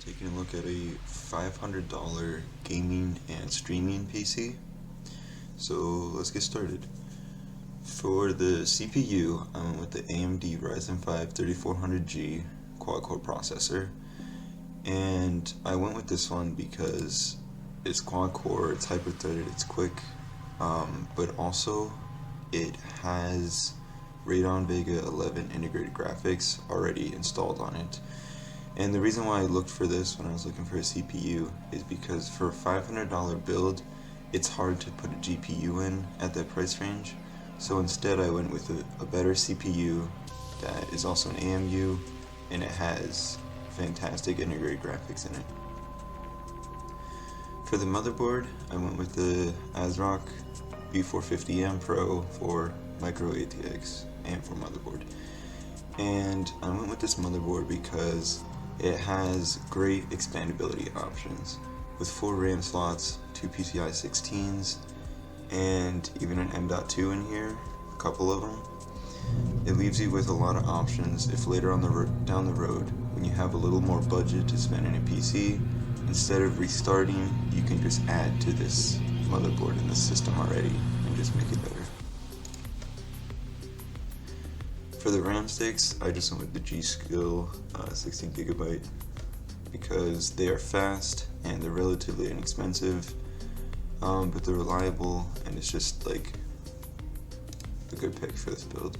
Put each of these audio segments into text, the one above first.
taking a look at a $500 gaming and streaming PC. So let's get started. For the CPU, I went with the AMD Ryzen 5 3400G quad-core processor, and I went with this one because it's quad-core, it's hyper-threaded, it's quick, but also it has Radeon Vega 11 integrated graphics already installed on it. And the reason why I looked for this when I was looking for a CPU is because for a $500 build, it's hard to put a GPU in at that price range. So instead I went with a better CPU that is also an AMU, and it has fantastic integrated graphics in it. For the motherboard, I went with the ASRock B450M Pro for micro ATX and for motherboard. And I went with this motherboard because it has great expandability options with 4 RAM slots, 2 PCI 16s, and even an M.2 in here, a couple of them. It leaves you with a lot of options if later on down the road, when you have a little more budget to spend in a PC, instead of restarting, you can just add to this motherboard in the system already and just make it better. For the RAM sticks, I just went with the G.Skill 16GB because they are fast and they're relatively inexpensive, but they're reliable, and it's just like a good pick for this build.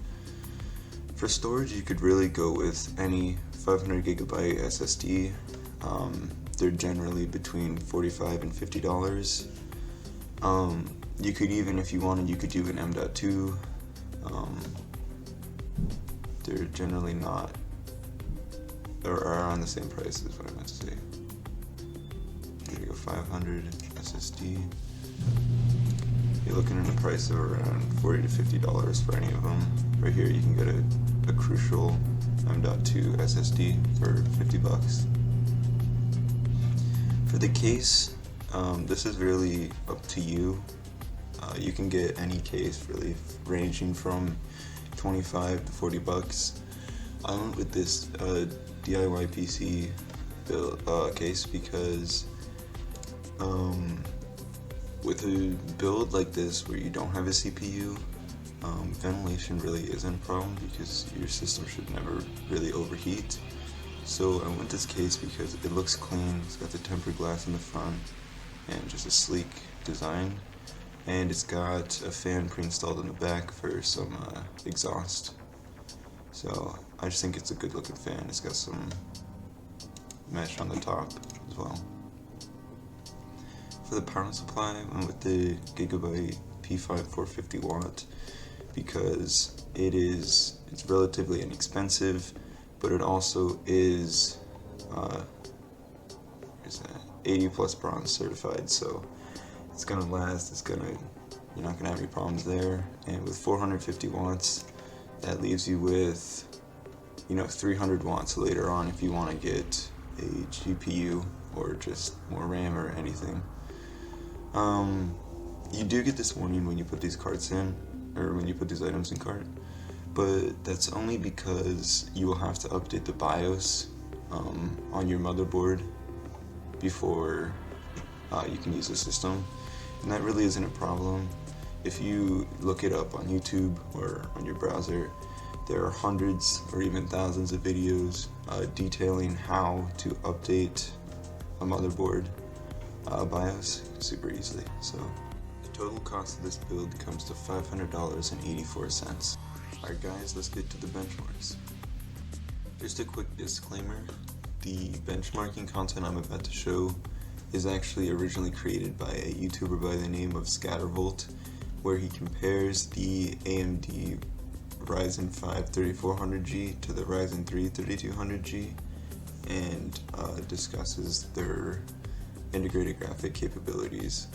For storage, you could really go with any 500GB SSD. They're generally between $45 and $50. You could even, if you wanted, you could do an M.2. They're generally not, or are on the same price as what I meant to say. There you go, 500 SSD. You're looking at a price of around $40 to $50 for any of them. Right here you can get a Crucial M.2 SSD for $50. For the case, this is really up to you. You can get any case really, ranging from $25 to $40. I went with this DIY PC case because with a build like this where you don't have a CPU, ventilation really isn't a problem because your system should never really overheat. So I went this case because it looks clean, it's got the tempered glass in the front and just a sleek design, and it's got a fan pre-installed in the back for some exhaust. So I just think it's a good looking fan. It's got some mesh on the top as well. For the power supply, I went with the Gigabyte P5 450 watt because it's relatively inexpensive, but it also is 80 plus bronze certified, so it's gonna last. You're not gonna have any problems there. And with 450 watts, that leaves you with 300 watts later on if you want to get a GPU or just more RAM or anything. You do get this warning when you put these carts in, or when you put these items in cart, but that's only because you will have to update the BIOS on your motherboard before you can use the system, and that really isn't a problem. If you look it up on YouTube or on your browser, there are hundreds or even thousands of videos detailing how to update a motherboard BIOS super easily. So the total cost of this build comes to $500.84. Alright guys, let's get to the benchmarks. Just a quick disclaimer, the benchmarking content I'm about to show is actually originally created by a YouTuber by the name of ScatterVolts, where he compares the AMD Ryzen 5 3400G to the Ryzen 3 3200G and discusses their integrated graphic capabilities.